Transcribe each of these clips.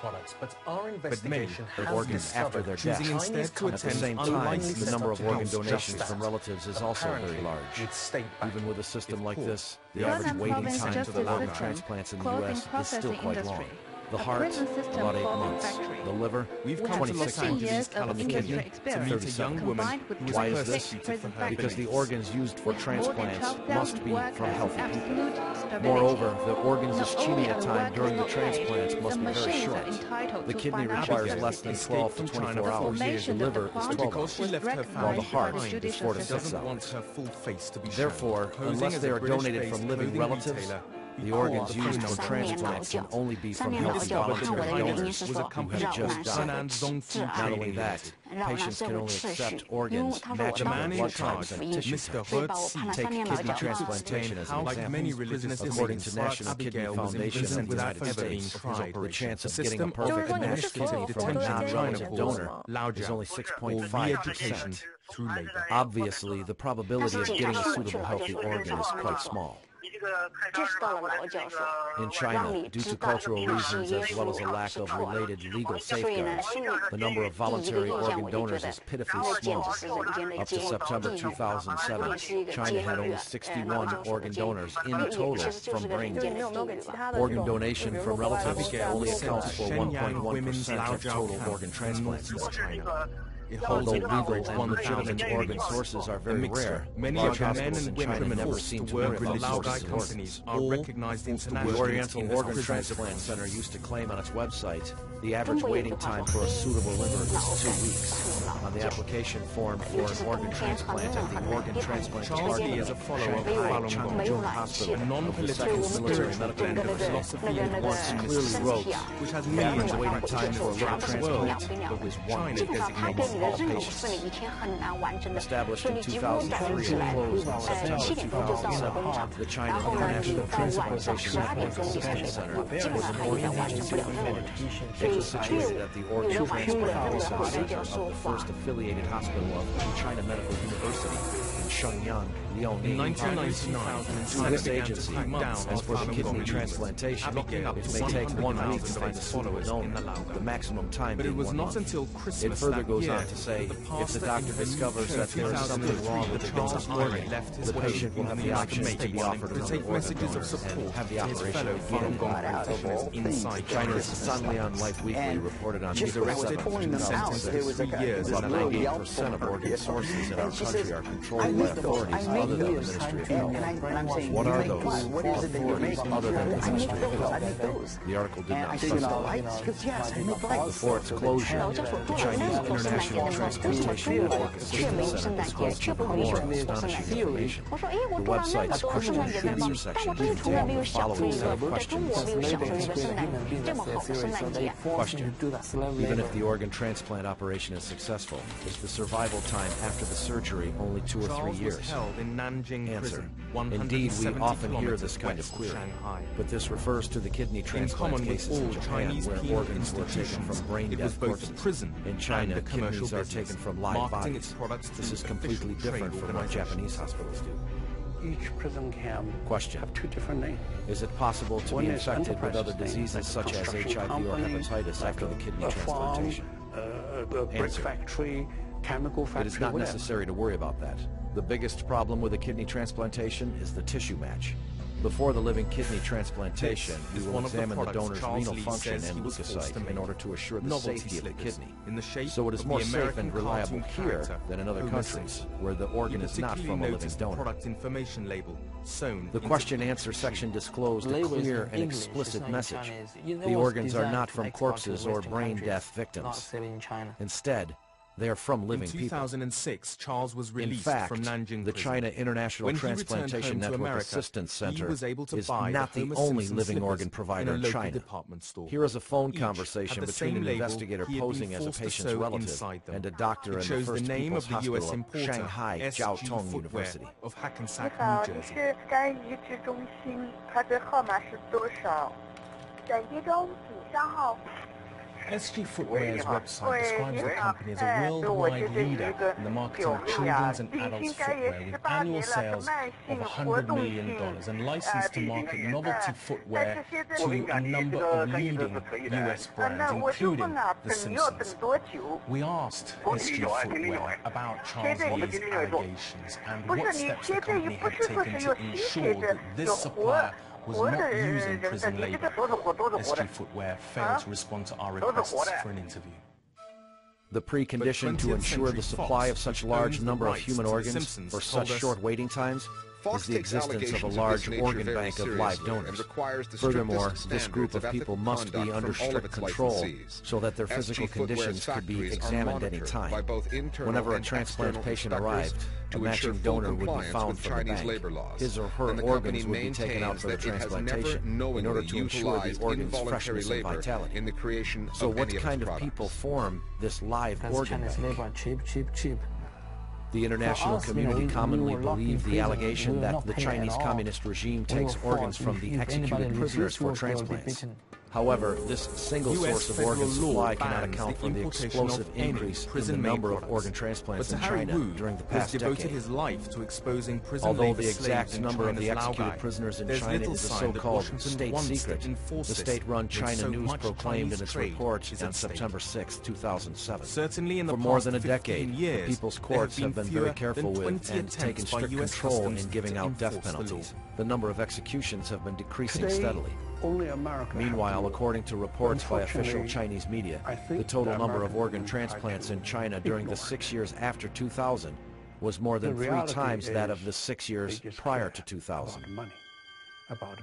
products, but our But many investigation are has organs after their discovered death. Chinese At the companies same time, unknowingly the set number up of organ to do donations just from that, relatives is also very apparently large. with state backing. Even with a system like this, the Yunnan average waiting Province time for Justice the organ System, transplants in the clothing U.S. is still processing quite long. industry, The a heart, prison system about 8 clothing months. factory. The liver, We have 26 15 months. years of And the industry kidney, experience 37 combined with Why is this? 26 prison Because the factories. organs used for With more than transplants 12,000 must be workers, from healthy people. absolute stability. Moreover, the organ's Not only ischemia are the time workers during the not paid, transplants must the be very machines short. are entitled The to kidney financial requires benefits. less than 12 to 24 hours. Formation The of the liver is plant 12 was hours, recognized while the by heart the is judicial 4 to 6 system. hours. Therefore, Therefore, unless they are donated from living relatives, the organs used for transplants can only be from healthy voluntary donors who have just died. Not only that, patients can only accept organs matching their blood types and tissue types. Take kidney transplantation as an example. According to National Kidney Foundation in the United States, the chance of getting a perfect matched kidney from a non-relative donor is only 6.5%. Obviously, the probability of getting a suitable healthy organ is quite small. In China, due to cultural reasons as well as a lack of related legal safeguards, the number of voluntary organ donors is pitifully small. Up to September 2007, China had only 61 organ donors in total from brain death. Organ donation from relatives only accounts for 1.1% of total organ transplants in China. Although legal and legitimate organ sources are very rare, large hospitals in China never seem to worry about sources of organs. The Oriental Organ Transplant Center used to claim on its website the average waiting time for a suitable liver is 2 weeks. On the application form for an organ transplant at the Organ Transplant Department of Shanghai Changzhou Hospital of the Second Military Medical University, it once clearly wrote, the average waiting time for a liver transplant was 1 week among all patients. Established in 2003 and closed in September 2007, the China International Transplantation Network Assistance Center was an organ agency of authority. It was situated at the Organ Transplant Research Center of the first affiliated hospital of China Medical University in Shenyang, Liaoning. In 1999, this agency, as for the kidney transplantation, it may take 1 week to find a suitable donor, the maximum time being 1 month. It further goes on to say, if the doctor discovers that there is something wrong with the donor's organ, the patient will have the option to be offered another organ donor and have the operation begin. China's Sanlian Life Weekly reported on April 7, 2006, about 98% of organ sources in our country are controlled by authorities other than the Ministry of Health. What are those authorities other than the Ministry of Health? The article did not specify. Before its closure, the Chinese International Transplantation Network Assistance Center disclosed more astonishing information. The website's question and answer section contained the following set of questions. Question: even if the organ transplant operation is successful, is the survival time after the surgery only 2 or 3 years? Answer: indeed, we often hear this kind of query, but this refers to the kidney transplant cases in Japan where organs were taken from brain-dead corpses. In China, kidneys are taken from live bodies. This is completely different from what Japanese hospitals do. Each prison camp Question: have 2 different names. is it possible to One be is infected with other enterprise diseases things, such like as construction HIV or company, hepatitis like after the kidney a farm, transplantation? a brick Answer: factory, chemical factory, it is not whatever. necessary to worry about that. The biggest problem with a kidney transplantation is the tissue match. Before the living kidney transplantation, we will examine the donor's renal function and leukocyte in order to assure the safety of the kidney. So it is more safe and reliable here than in other countries, where the organ is not from a living donor. The question-answer section disclosed a clear and explicit message. The organs are not from corpses or brain death victims. Instead, they are from living people. In 2006, Charles was In released fact, from Nanjing the prison. China International When he returned Transplantation home to Network America, Assistance he Center was able to is buy not the the Homer only Simpson living slippers organ provider in a in local China. department store. Here is a phone Each conversation had the between same an label investigator he had been posing as a forced to patient's sew relative inside them. and a doctor It in the shows First the name People's of the U.S. Hospital of importer, Shanghai SG Jiaotong Footwear University. of Hackensack, 你好， New 你 Jersey. 是该移植中心，它的号码是多少？转接中，请稍后。SG Footwear's website describes the company as a worldwide leader in the marketing of children's and adults footwear with annual sales of $100 million and licensed to market novelty footwear to a number of leading US brands, including The Simpsons. We asked SG Footwear about Charles Lee's allegations and what steps the company had taken to ensure that this supplier was not using prison labor. SG Footwear failed to respond to our requests for an interview. The precondition to ensure the supply of such large number of human organs for such short waiting times is the existence of a large organ bank of live donors. Furthermore, this group of people must be under strict control so that their physical conditions could be examined any time. Whenever a transplant patient arrived, a matching donor would be found from the bank. His or her organs would be taken out for the transplantation in order to ensure the organ's freshness and vitality. So what kind of people form this live organ bank? The international community commonly believed the allegation that the Chinese Communist regime takes organs from the executed prisoners for transplants. However, this single source of organ supply cannot account for the explosive increase in the number of organ transplants in China during the past decade. Although the exact number of the executed prisoners in China is a so-called state secret, the state-run China News proclaimed in its report on September 6, 2007. For more than a decade, the People's Courts have been very careful with and taken strict control in giving out death penalties. The number of executions have been decreasing steadily. Meanwhile, according to reports by official Chinese media, the total number of organ transplants in China during the 6 years after 2000 was more than 3 times that of the 6 years prior to 2000.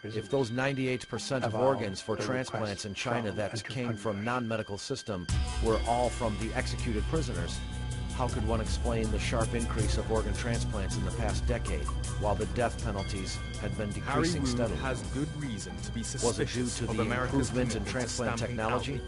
If those 98% of organs for transplants in China that came from non-medical system were all from the executed prisoners, how could one explain the sharp increase of organ transplants in the past decade, while the death penalties had been decreasing steadily? Has good reason to be Was it due to the improvement in transplant technology?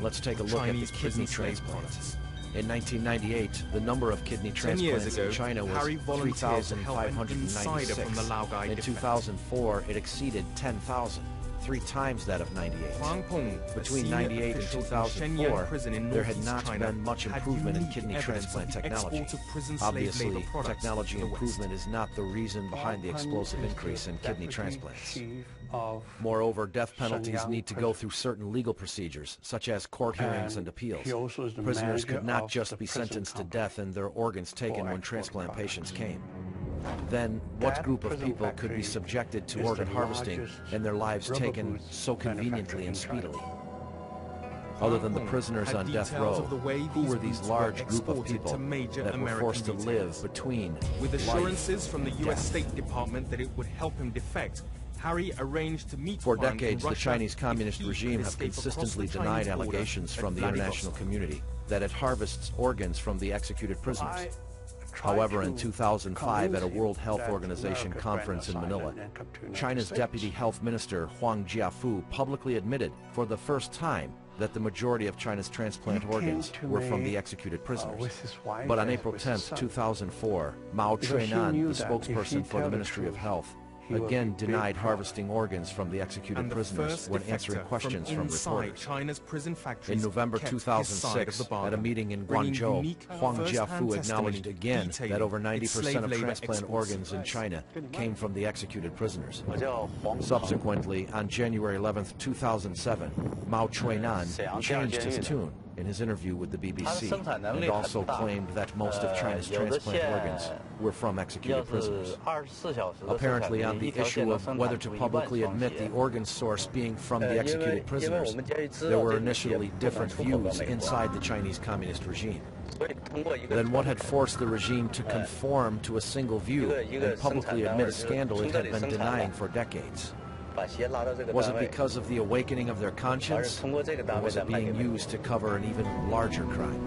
Let's take a look at the kidney transplants. In 1998, the number of kidney transplants in China was 3,596. In 2004, it exceeded 10,000. 3 times that of 98. Between 98 and 2004, there had not been much improvement in kidney transplant technology. Obviously, technology improvement is not the reason behind the explosive increase in kidney transplants. Moreover, death penalties need to go through certain legal procedures, such as court hearings and appeals. Prisoners could not just be sentenced to death and their organs taken when transplant patients came. Then, what group of people could be subjected to organ harvesting and their lives taken so conveniently and speedily? Other than the prisoners on death row, who were these large group of people that were forced to live between with assurances from the U.S. State Department that it would help him defect, Harry arranged to meet For decades, the Chinese Communist regime have consistently denied allegations from the international community that it harvests organs from the executed prisoners. However, in 2005, at a World Health Organization conference in Manila, China's Deputy Health Minister Huang Jiafu publicly admitted for the first time that the majority of China's transplant organs were from the executed prisoners. But on April 10, 2004, Mao Chuinan, the spokesperson for the Ministry of Health, again denied harvesting organs from the executed prisoners when answering questions from reporters. In November 2006, at a meeting in Guangzhou, Huang Jiafu acknowledged again that over 90% of transplant organs in China came from the executed prisoners. Subsequently, on January 11, 2007, Mao Chuinan changed his tune in his interview with the BBC and also claimed that most of China's transplant organs were from executed prisoners. Apparently, on the issue of whether to publicly admit the organ source being from the executed prisoners, there were initially different views inside the Chinese Communist regime. Then what had forced the regime to conform to a single view and publicly admit a scandal it had been denying for decades? Was it because of the awakening of their conscience, or was it being used to cover an even larger crime?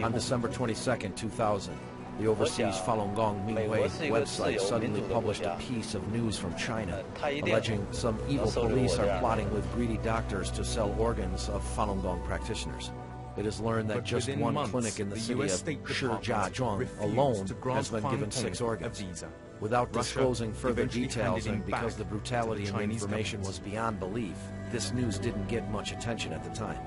On December 22, 2000, the overseas Falun Gong Minghui website suddenly published a piece of news from China, alleging some evil police are plotting with greedy doctors to sell organs of Falun Gong practitioners. It is learned that just one clinic in the city of Shijiazhuang alone has been given 6 organs. Without Russia disclosing further eventually details, handed him and because back the to brutality the in the Chinese information government. was beyond belief, this news didn't get much attention at the time.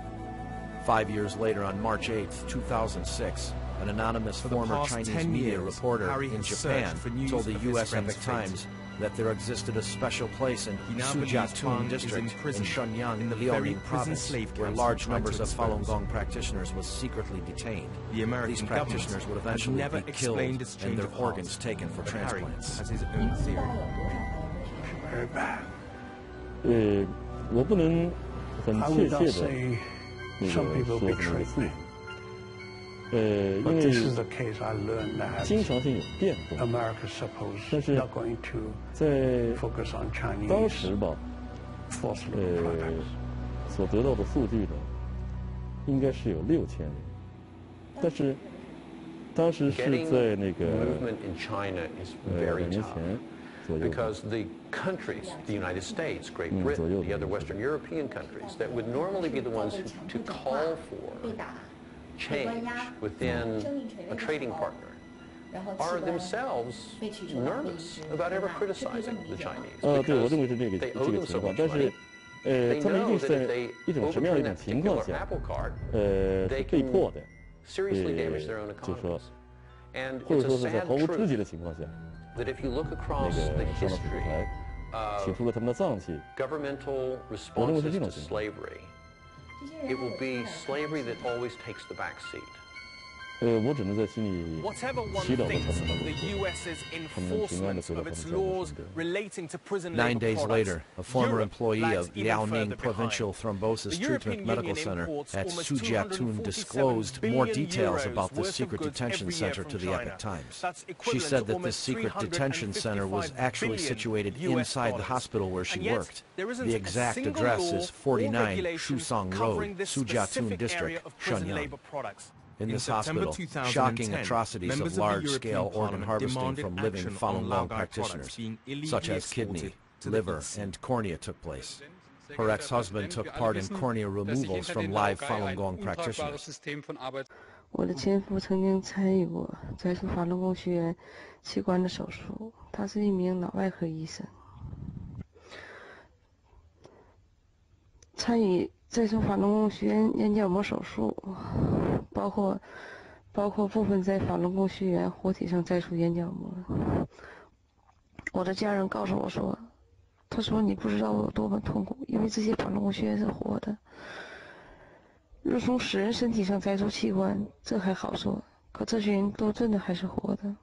5 years later, on March 8, 2006, an anonymous For the former past Chinese 10 media years, reporter Harry in has Japan searched for news told the of his U.S. friend's Epoch fate. Times that there existed a special place in He now believes Wang Suzhatun is district in imprisoned Shenyang, in the Liaoning very prison province, slave where camps large he tried numbers to of expose. Falun Gong practitioners was secretly detained. The American These government practitioners would has eventually never be killed explained this and change their of heart, organs taken for but Harry transplants. has his own theory. Very bad. 我不能很 I 确 would 切 not 的 say 那 some 个 people 说什么 betrayed 数 me. 因 But this 为 is the case I learned that 经常性有变动， America supposed 但是 not going to 在 focus on 当 Chinese 时吧， false products. 所得到的数据呢，应该是有6000人，但是当时是 Getting 在那个 movement in China is 2 very 年 tough 前左右， because the countries, the United States, Great 左 Britain, 右 the other Western European countries that would normally be the ones to call for change within a trading partner are themselves nervous about ever criticizing the Chinese 对，我认为 because 是这个 they 这 owe 个 them 情 so 况， much 但是 money. They 他们一 know 定 that 是 if 在 they 一种什么样的 overturn 一种 that 情况 particular 下， apple cart, 是 they 被 can 迫的， seriously damage their own 就说 economies. And 或 it's 者 a 说是在 sad 毫无知觉 truth 的情况下， that if you look 那 across 个 the 上了 history 舞台，请 of 出了他们的脏器， governmental 我认为是 responses 这 to 种情况。 slavery, it will be slavery that always takes the back seat. 我只能在心里 Whatever one 祈祷着他 thinks 们 of 能 the 够 US's 他们能平安的 enforcement 回到 of 他们 its 家人的 laws 身边。 relating to prison 9 labor days products, later, a former Europe employee lags of even Liaoning further Provincial behind. Thrombosis The Treatment European Medical Union Center imports at almost Suzhatun 247 disclosed billion more details euros about this worth of secret goods detention every year center from to the China. Epoch Times. That's She equivalent said to that this almost secret detention center was 355 actually billion situated US inside the dollars. hospital where she And yet, worked. there isn't The a exact single address law is or 49 regulation Shusong covering Road, this Suzhatun specific area District, of prison labor Shenyang. products. In this September hospital, 2010, shocking atrocities members of of the large-scale European organ Parliament harvesting demanded from living action Falun on Gong Laogai products practitioners, being illegally such as exported kidney, to the liver, East. and cornea took place. Her ex-husband took part in cornea removals from live Falun Gong practitioners. 我的前夫曾经参与过摘除法轮功学员器官的手术，他是一名脑外科医生。参与摘除法轮功学员眼角膜手术，包括部分在法轮功学员活体上摘除眼角膜。我的家人告诉我说，他说你不知道我有多么痛苦，因为这些法轮功学员是活的。若从死人身体上摘除器官，这还好说，可这些人都真的还是活的。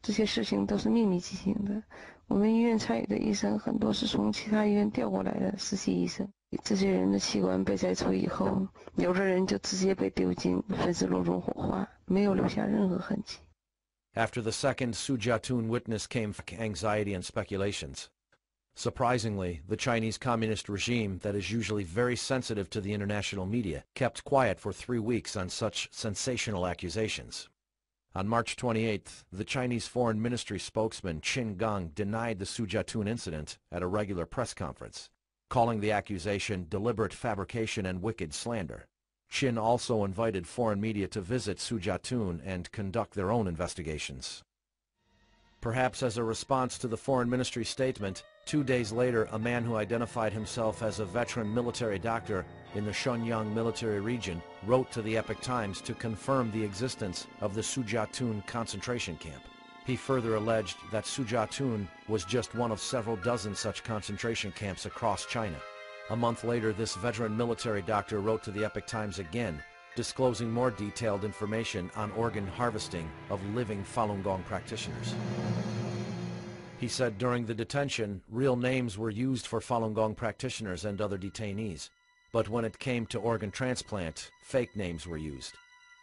这些事情都是秘密进行的。我们医院参与的医生很多是从其他医院调过来的实习医生。这些人的器官被摘除以后，有的人就直接被丢进焚尸炉中火化，没有留下任何痕迹。 After the second Suzhatun witness came anxiety and speculations. Surprisingly, the Chinese Communist regime, that is usually very sensitive to the international media, kept quiet for 3 weeks on such sensational accusations. On March 28th, the Chinese Foreign Ministry spokesman Qin Gang denied the Suzhatun incident at a regular press conference, calling the accusation deliberate fabrication and wicked slander. Qin also invited foreign media to visit Suzhatun and conduct their own investigations. Perhaps as a response to the Foreign Ministry statement, 2 days later, a man who identified himself as a veteran military doctor in the Shenyang military region wrote to the Epoch Times to confirm the existence of the Suzhatun concentration camp. He further alleged that Suzhatun was just one of several dozen such concentration camps across China. A month later, this veteran military doctor wrote to the Epoch Times again, disclosing more detailed information on organ harvesting of living Falun Gong practitioners. He said during the detention, real names were used for Falun Gong practitioners and other detainees. But when it came to organ transplant, fake names were used.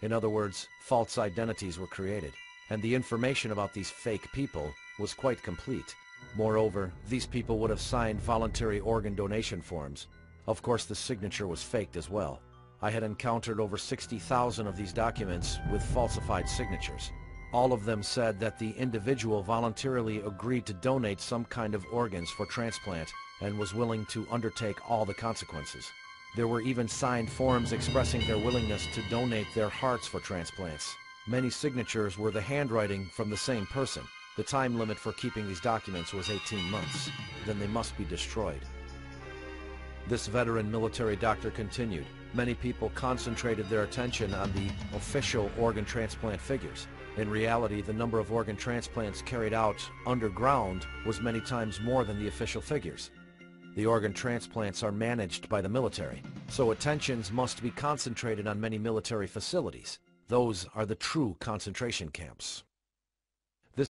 In other words, false identities were created. And the information about these fake people was quite complete. Moreover, these people would have signed voluntary organ donation forms. Of course, the signature was faked as well. I had encountered over 60,000 of these documents with falsified signatures. All of them said that the individual voluntarily agreed to donate some kind of organs for transplant and was willing to undertake all the consequences. There were even signed forms expressing their willingness to donate their hearts for transplants. Many signatures were the handwriting from the same person. The time limit for keeping these documents was 18 months. Then they must be destroyed. This veteran military doctor continued. Many people concentrated their attention on the official organ transplant figures. In reality, the number of organ transplants carried out underground was many times more than the official figures. The organ transplants are managed by the military, so attentions must be concentrated on many military facilities. Those are the true concentration camps.